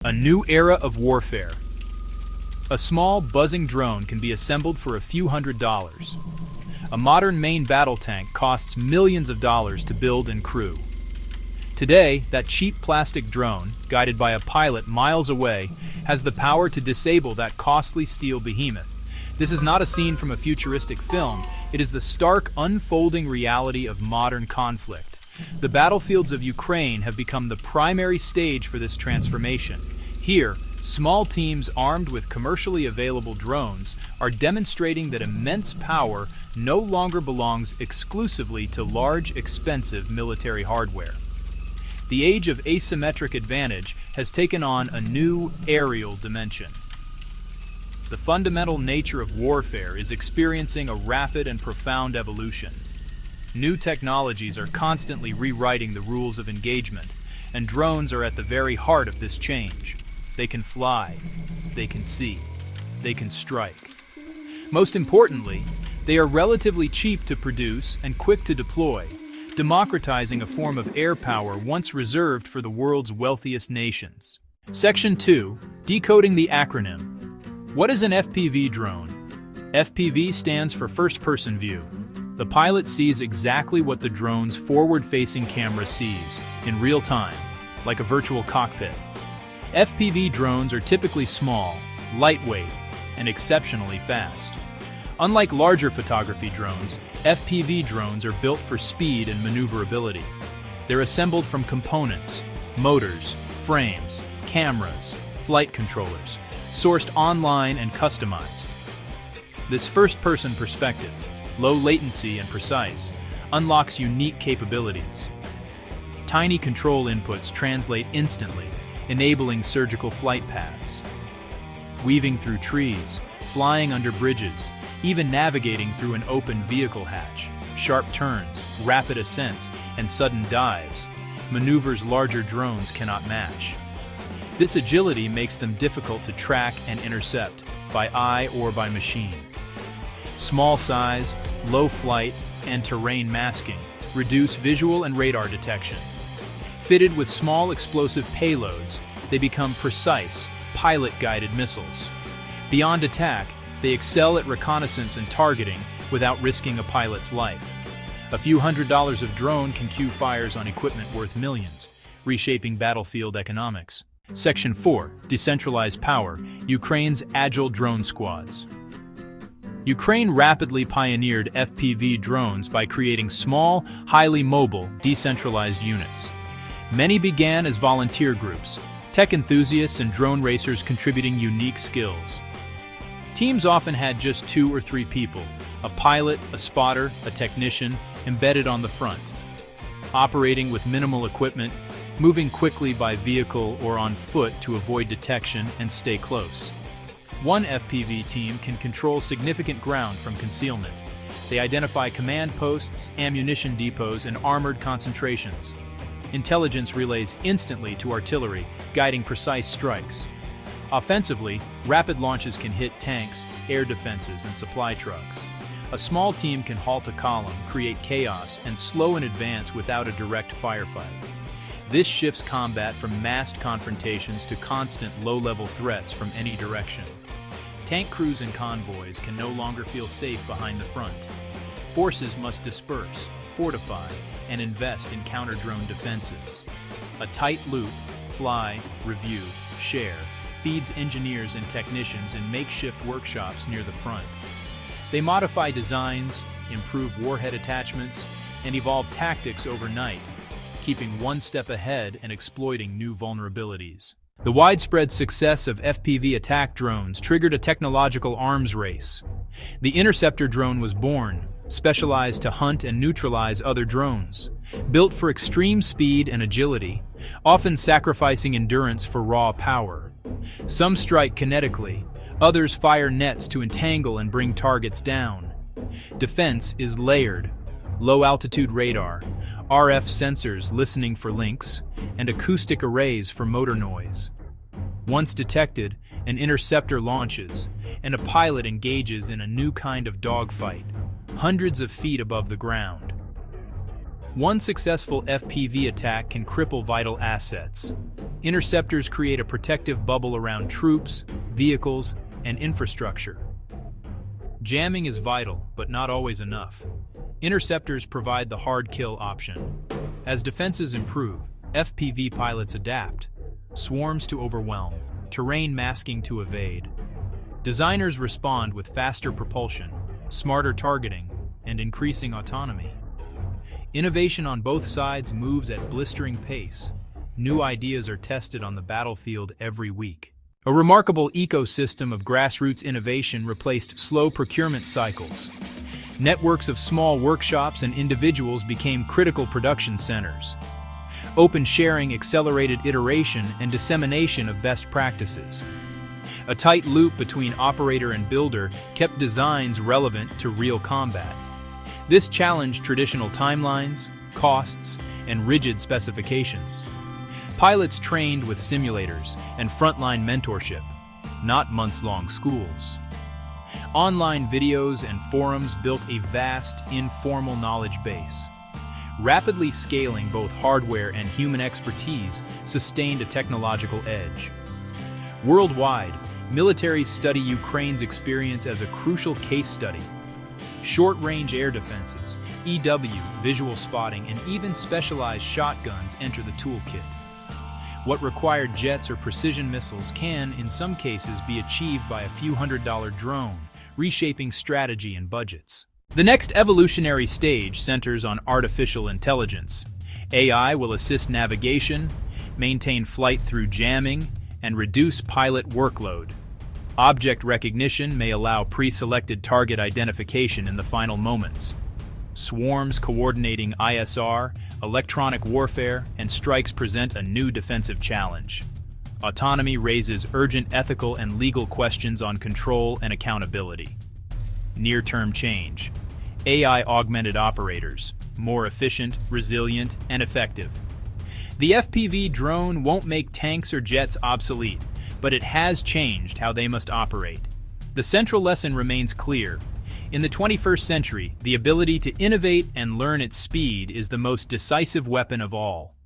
A new era of warfare. A small, buzzing drone can be assembled for a few $100s. A modern main battle tank costs millions of dollars to build and crew. Today, that cheap plastic drone, guided by a pilot miles away, has the power to disable that costly steel behemoth. This is not a scene from a futuristic film, it is the stark, unfolding reality of modern conflict. The battlefields of Ukraine have become the primary stage for this transformation. Here, small teams armed with commercially available drones are demonstrating that immense power no longer belongs exclusively to large, expensive military hardware. The age of asymmetric advantage has taken on a new aerial dimension. The fundamental nature of warfare is experiencing a rapid and profound evolution. New technologies are constantly rewriting the rules of engagement, and drones are at the very heart of this change. They can fly, they can see, they can strike. Most importantly, they are relatively cheap to produce and quick to deploy, democratizing a form of air power once reserved for the world's wealthiest nations. Section 2. Decoding the acronym. What is an FPV drone? FPV stands for first-person view. The pilot sees exactly what the drone's forward-facing camera sees, in real time, like a virtual cockpit. FPV drones are typically small, lightweight, and exceptionally fast. Unlike larger photography drones, FPV drones are built for speed and maneuverability. They're assembled from components, motors, frames, cameras, flight controllers, sourced online and customized. This first-person perspective, low latency and precise, unlocks unique capabilities. Tiny control inputs translate instantly, enabling surgical flight paths. Weaving through trees, flying under bridges, even navigating through an open vehicle hatch, sharp turns, rapid ascents, and sudden dives, maneuvers larger drones cannot match. This agility makes them difficult to track and intercept, by eye or by machine. Small size, low flight, and terrain masking reduce visual and radar detection. Fitted with small explosive payloads, they become precise, pilot-guided missiles. Beyond attack, they excel at reconnaissance and targeting without risking a pilot's life. A few $100s of drone can cue fires on equipment worth millions, reshaping battlefield economics. Section 4. Decentralized power. Ukraine's agile drone squads. Ukraine rapidly pioneered FPV drones by creating small, highly mobile, decentralized units. Many began as volunteer groups, tech enthusiasts and drone racers contributing unique skills. Teams often had just 2 or 3 people, a pilot, a spotter, a technician, embedded on the front. Operating with minimal equipment, moving quickly by vehicle or on foot to avoid detection and stay close. One FPV team can control significant ground from concealment. They identify command posts, ammunition depots, and armored concentrations. Intelligence relays instantly to artillery, guiding precise strikes. Offensively, rapid launches can hit tanks, air defenses, and supply trucks. A small team can halt a column, create chaos, and slow an advance without a direct firefight. This shifts combat from massed confrontations to constant low-level threats from any direction. Tank crews and convoys can no longer feel safe behind the front. Forces must disperse, fortify, and invest in counter-drone defenses. A tight loop, fly, review, share, feeds engineers and technicians in makeshift workshops near the front. They modify designs, improve warhead attachments, and evolve tactics overnight, keeping one step ahead and exploiting new vulnerabilities. The widespread success of FPV attack drones triggered a technological arms race. The interceptor drone was born, specialized to hunt and neutralize other drones. Built for extreme speed and agility, often sacrificing endurance for raw power. Some strike kinetically, others fire nets to entangle and bring targets down. Defense is layered. Low-altitude radar, RF sensors listening for links, and acoustic arrays for motor noise. Once detected, an interceptor launches, and a pilot engages in a new kind of dogfight, hundreds of feet above the ground. One successful FPV attack can cripple vital assets. Interceptors create a protective bubble around troops, vehicles, and infrastructure. Jamming is vital, but not always enough. Interceptors provide the hard kill option. As defenses improve, FPV pilots adapt. Swarms to overwhelm, terrain masking to evade. Designers respond with faster propulsion, smarter targeting, and increasing autonomy. Innovation on both sides moves at blistering pace. New ideas are tested on the battlefield every week. A remarkable ecosystem of grassroots innovation replaced slow procurement cycles. Networks of small workshops and individuals became critical production centers. Open sharing accelerated iteration and dissemination of best practices. A tight loop between operator and builder kept designs relevant to real combat. This challenged traditional timelines, costs, and rigid specifications. Pilots trained with simulators and frontline mentorship, not months-long schools. Online videos and forums built a vast, informal knowledge base. Rapidly scaling both hardware and human expertise sustained a technological edge. Worldwide, militaries study Ukraine's experience as a crucial case study. Short-range air defenses, EW, visual spotting, and even specialized shotguns enter the toolkit. What required jets or precision missiles can, in some cases, be achieved by a few $100 drone, reshaping strategy and budgets. The next evolutionary stage centers on artificial intelligence. AI will assist navigation, maintain flight through jamming, and reduce pilot workload. Object recognition may allow pre-selected target identification in the final moments. Swarms coordinating ISR, electronic warfare, and strikes present a new defensive challenge. Autonomy raises urgent ethical and legal questions on control and accountability. Near-term change. AI-augmented operators, more efficient, resilient, and effective. The FPV drone won't make tanks or jets obsolete, but it has changed how they must operate. The central lesson remains clear. In the 21st century, the ability to innovate and learn at speed is the most decisive weapon of all.